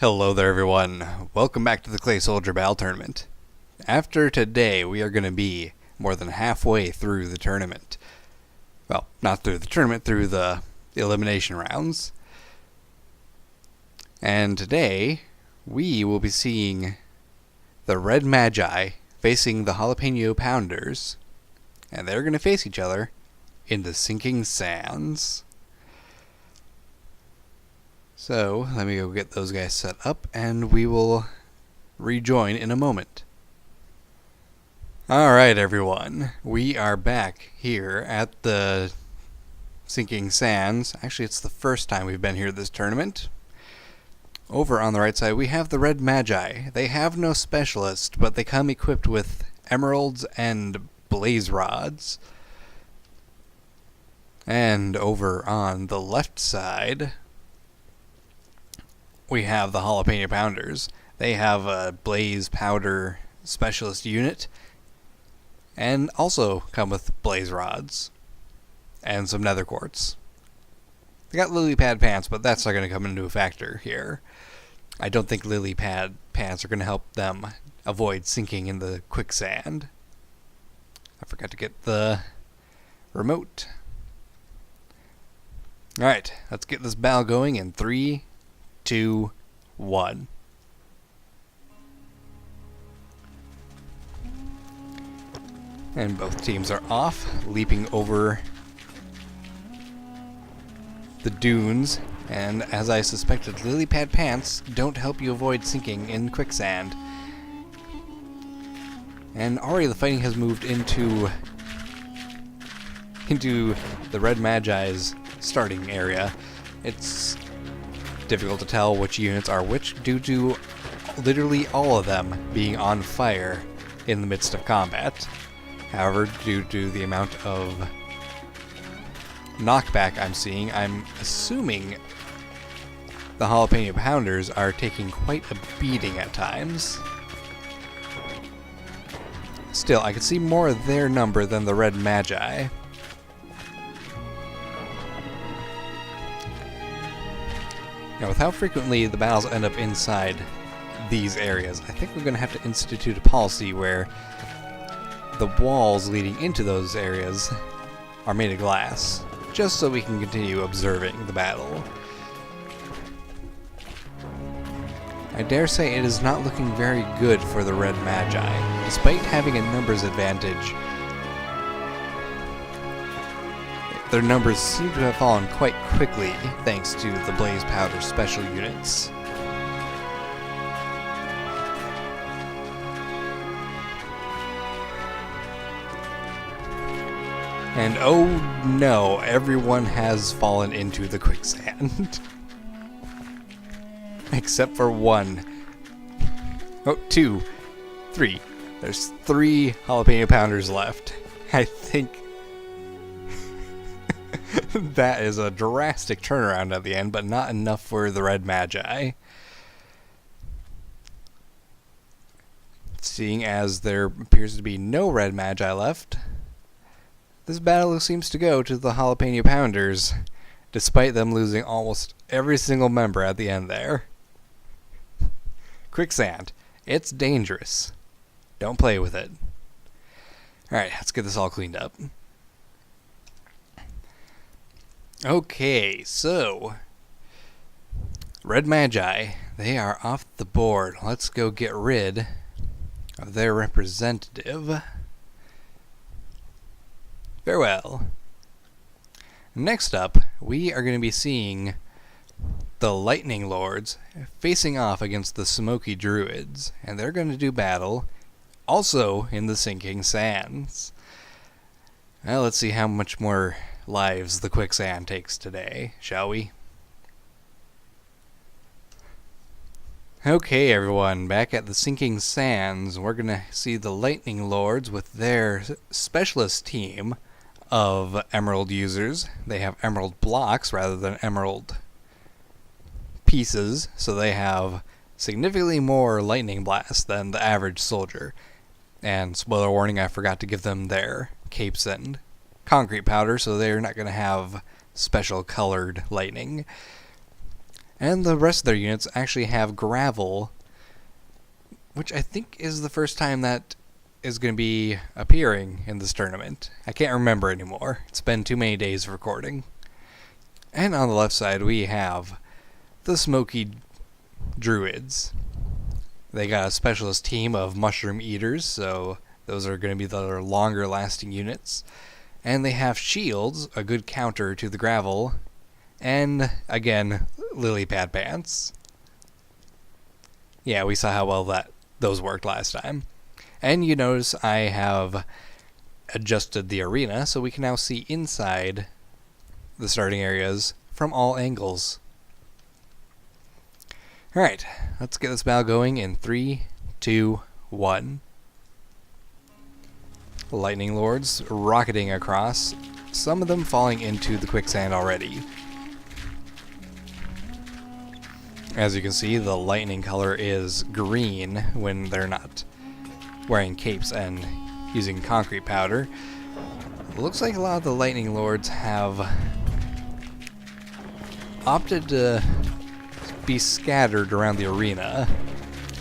Hello there everyone, welcome back to the Clay Soldier Battle Tournament. After today we are going to be more than halfway through the tournament. Well, not through the tournament, through the elimination rounds. And today we will be seeing the Red Magi facing the Jalapeno Pounders. And they're going to face each other in the Sinking Sands. So, let me go get those guys set up, and we will rejoin in a moment. Alright everyone, we are back here at the Sinking Sands. Actually, it's the first time we've been here this tournament. Over on the right side, we have the Red Magi. They have no specialist, but they come equipped with emeralds and blaze rods. And over on the left side, we have the Jalapeno Pounders. They have a blaze powder specialist unit and also come with blaze rods and some nether quartz. They got lily pad pants, but that's not going to come into a factor here. I don't think lily pad pants are going to help them avoid sinking in the quicksand. I forgot to get the remote. Alright, let's get this battle going in 3, 2, 1. And both teams are off, leaping over the dunes. And as I suspected, lily pad pants don't help you avoid sinking in quicksand. And already the fighting has moved into the Red Magi's starting area. It's difficult to tell which units are which due to literally all of them being on fire in the midst of combat. However, due to the amount of knockback I'm seeing, I'm assuming the Jalapeno Pounders are taking quite a beating at times. Still, I could see more of their number than the Red Magi. Now, with how frequently the battles end up inside these areas, I think we're going to have to institute a policy where the walls leading into those areas are made of glass, just so we can continue observing the battle. I dare say it is not looking very good for the Red Magi. Despite having a numbers advantage, their numbers seem to have fallen quite quickly thanks to the blaze powder special units. And oh no, everyone has fallen into the quicksand. Except for one. Oh, 2, 3. There's 3 Jalapeno Pounders left. I think that is a drastic turnaround at the end, but not enough for the Red Magi. Seeing as there appears to be no Red Magi left, this battle seems to go to the Jalapeno Pounders, despite them losing almost every single member at the end there. Quicksand. It's dangerous. Don't play with it. Alright, let's get this all cleaned up. Okay, so Red Magi, they are off the board. Let's go get rid of their representative. Farewell. Next up, we are going to be seeing the Lightning Lords facing off against the Smokey Druids, and they're going to do battle also in the Sinking Sands. Well, let's see how much more lives the quicksand takes today, shall we? Okay everyone, back at the Sinking Sands, we're going to see the Lightning Lords with their specialist team of emerald users. They have emerald blocks rather than emerald pieces, so they have significantly more lightning blast than the average soldier. And spoiler warning, I forgot to give them their capes and concrete powder, so they're not going to have special colored lightning. And the rest of their units actually have gravel, which I think is the first time that is going to be appearing in this tournament. I can't remember anymore. It's been too many days of recording. And on the left side, we have the Smokey Druids. They got a specialist team of mushroom eaters, so those are going to be the longer lasting units. And they have shields, a good counter to the gravel, and again, lily pad pants. Yeah, we saw how well those worked last time. And you notice I have adjusted the arena so we can now see inside the starting areas from all angles. Alright, let's get this battle going in 3, 2, 1. Lightning Lords rocketing across, some of them falling into the quicksand already. As you can see, the lightning color is green when they're not wearing capes and using concrete powder. It looks like a lot of the Lightning Lords have opted to be scattered around the arena,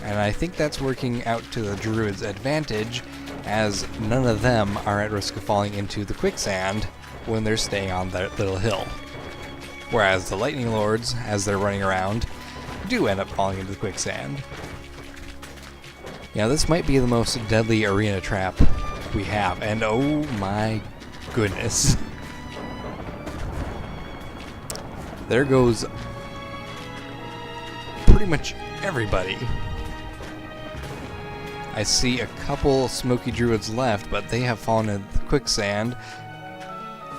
and I think that's working out to the Druids' advantage, as none of them are at risk of falling into the quicksand when they're staying on that little hill. Whereas the Lightning Lords, as they're running around, do end up falling into the quicksand. Yeah, this might be the most deadly arena trap we have, and oh my goodness. There goes pretty much everybody. I see a couple Smokey Druids left, but they have fallen into the quicksand.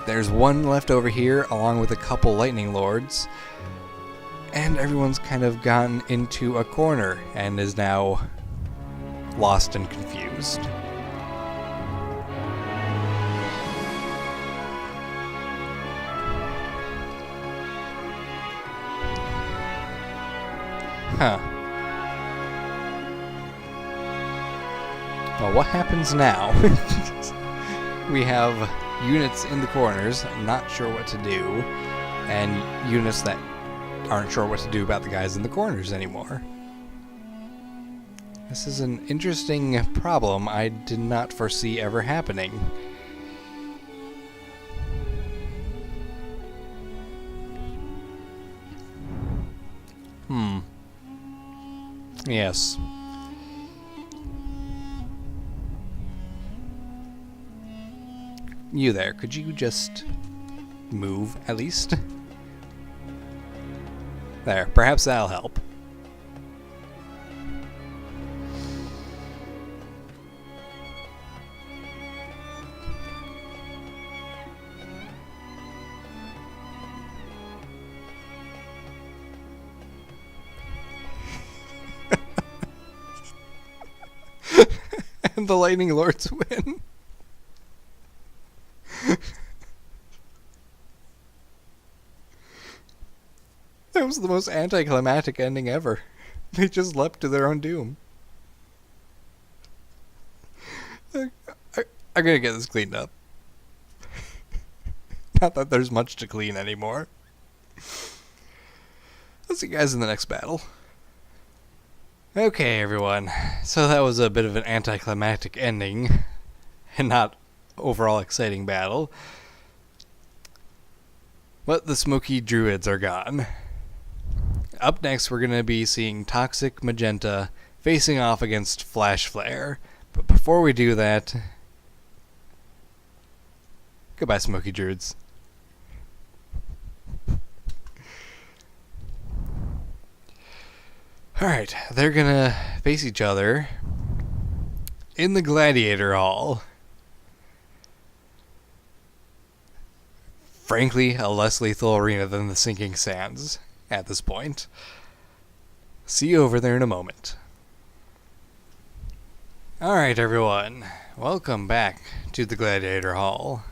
There's one left over here, along with a couple Lightning Lords. And everyone's kind of gotten into a corner and is now lost and confused. Huh. Well, what happens now? We have units in the corners, not sure what to do, and units that aren't sure what to do about the guys in the corners anymore. This is an interesting problem I did not foresee ever happening. Yes. You there, could you just move, at least? There, perhaps that'll help. And the Lightning Lords win. That was the most anticlimactic ending ever. They just leapt to their own doom. I'm gonna get this cleaned up. Not that there's much to clean anymore. I'll see you guys in the next battle. Okay, everyone. So that was a bit of an anticlimactic ending, and not overall exciting battle. But the Smokey Druids are gone. Up next, we're going to be seeing Toxic Magenta facing off against Flash Flare. But before we do that, goodbye, Smokey Druids. Alright, they're going to face each other in the Gladiator Hall. Frankly, a less lethal arena than the Sinking Sands at this point. See you over there in a moment. Alright, everyone. Welcome back to the Gladiator Hall.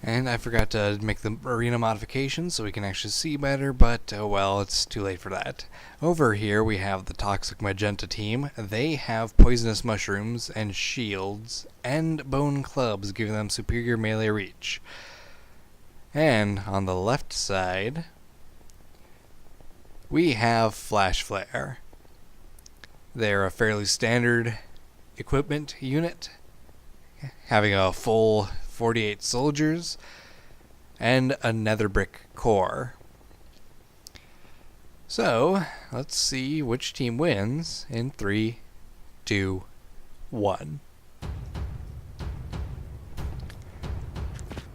And I forgot to make the arena modifications so we can actually see better, but oh well, it's too late for that. Over here we have the Toxic Magenta team. They have poisonous mushrooms and shields and bone clubs, giving them superior melee reach. And on the left side, we have Flash Flare. They're a fairly standard equipment unit, having a full 48 soldiers and a nether brick core. So, let's see which team wins in 3, 2, 1.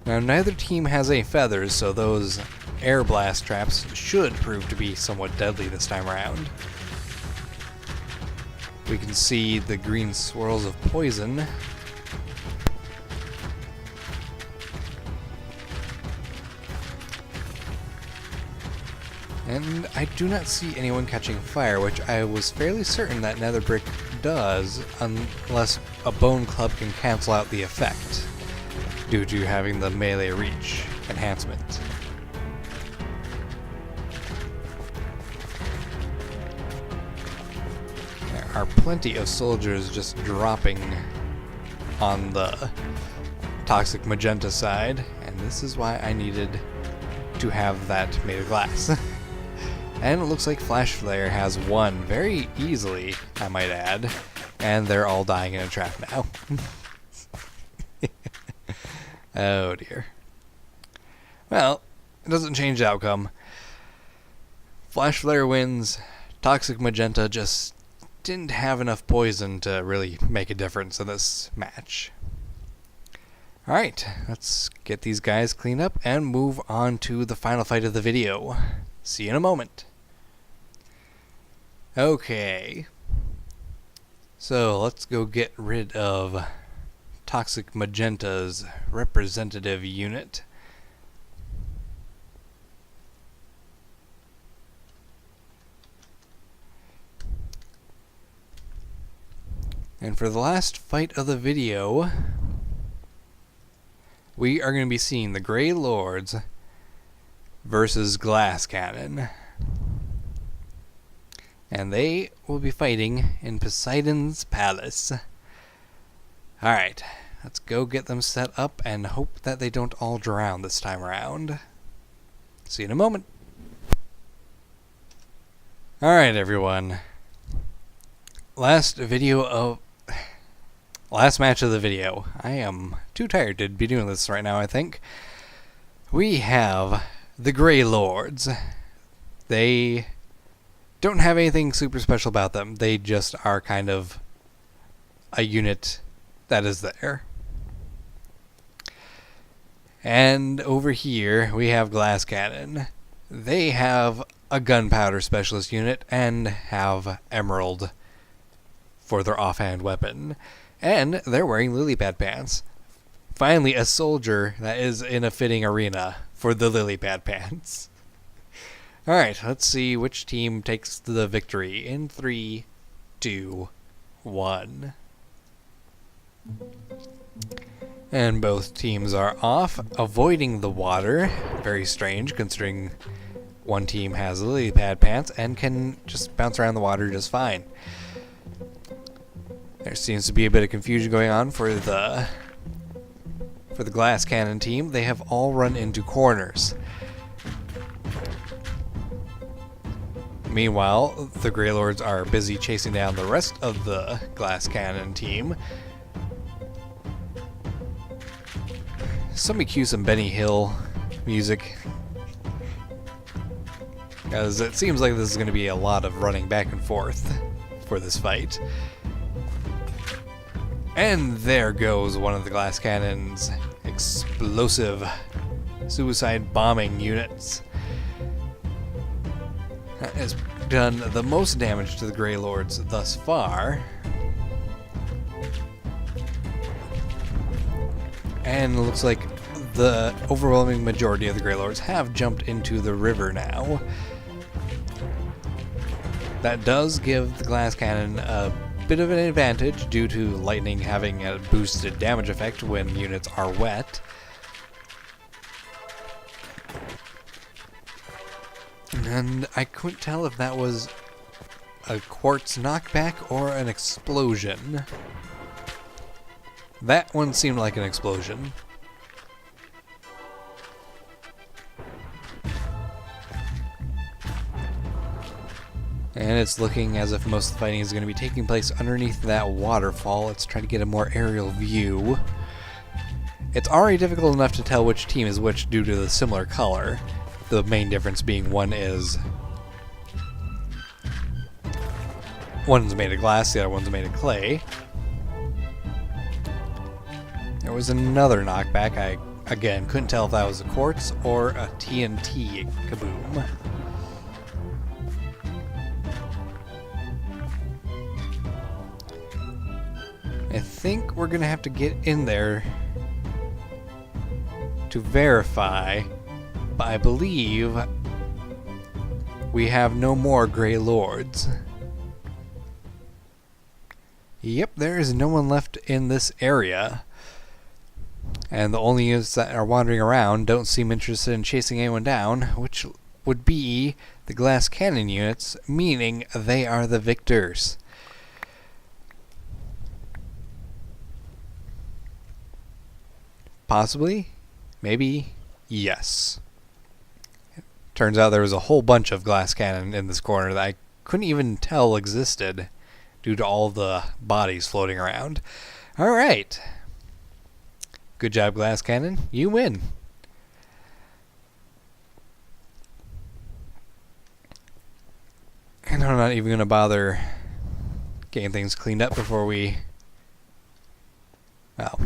Now, neither team has any feathers, so those air blast traps should prove to be somewhat deadly this time around. We can see the green swirls of poison. And I do not see anyone catching fire, which I was fairly certain that nether brick does, unless a bone club can cancel out the effect, due to having the melee reach enhancement. There are plenty of soldiers just dropping on the toxic magenta side, and this is why I needed to have that made of glass. And it looks like Flash Flare has won very easily, I might add, and they're all dying in a trap now. Oh dear. Well, it doesn't change the outcome. Flash Flare wins. Toxic Magenta just didn't have enough poison to really make a difference in this match. Alright, let's get these guys cleaned up and move on to the final fight of the video. See you in a moment. Okay. So, let's go get rid of Toxic Magenta's representative unit. And for the last fight of the video, we are going to be seeing the Grey Lords versus Glass Cannon. And they will be fighting in Poseidon's Palace. Alright, let's go get them set up and hope that they don't all drown this time around. See you in a moment. Alright, everyone. Last match of the video. I am too tired to be doing this right now, I think. We have the Grey Lords. They don't have anything super special about them. They just are kind of a unit that is there. And over here we have Glass Cannon. They have a gunpowder specialist unit and have Emerald for their offhand weapon. And they're wearing lily pad pants. Finally, a soldier that is in a fitting arena for the lily pad pants. Alright, let's see which team takes the victory in 3, 2, 1. And both teams are off, avoiding the water. Very strange, considering one team has lily pad pants and can just bounce around the water just fine. There seems to be a bit of confusion going on for the Glass Cannon team. They have all run into corners. Meanwhile, the Grey Lords are busy chasing down the rest of the Glass Cannon team. Somebody cue some Benny Hill music, because it seems like this is going to be a lot of running back and forth for this fight. And there goes one of the Glass Cannon's explosive suicide bombing units. That has done the most damage to the Grey Lords thus far. And it looks like the overwhelming majority of the Grey Lords have jumped into the river now. That does give the Glass Cannon a bit of an advantage due to lightning having a boosted damage effect when units are wet. And I couldn't tell if that was a quartz knockback or an explosion. That one seemed like an explosion. And it's looking as if most of the fighting is going to be taking place underneath that waterfall. Let's try to get a more aerial view. It's already difficult enough to tell which team is which due to the similar color. The main difference being one's made of glass, the other one's made of clay. There was another knockback. I, again, couldn't tell if that was a quartz or a TNT kaboom. I think we're going to have to get in there to verify, but I believe we have no more Grey Lords. Yep, there is no one left in this area. And the only units that are wandering around don't seem interested in chasing anyone down, which would be the glass cannon units, meaning they are the victors. Possibly? Maybe? Yes. Turns out there was a whole bunch of glass cannon in this corner that I couldn't even tell existed due to all the bodies floating around. Alright. Good job, glass cannon. You win. And I'm not even going to bother getting things cleaned up before we... Well,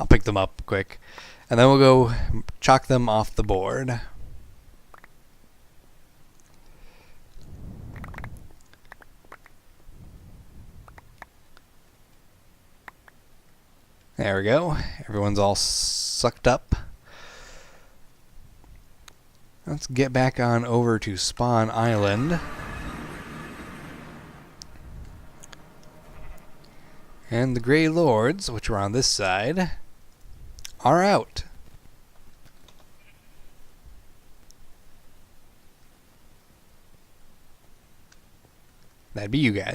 I'll pick them up quick. And then we'll go chalk them off the board. There we go. Everyone's all sucked up. Let's get back on over to Spawn Island. And the Grey Lords, which are on this side, are out. That'd be you guys.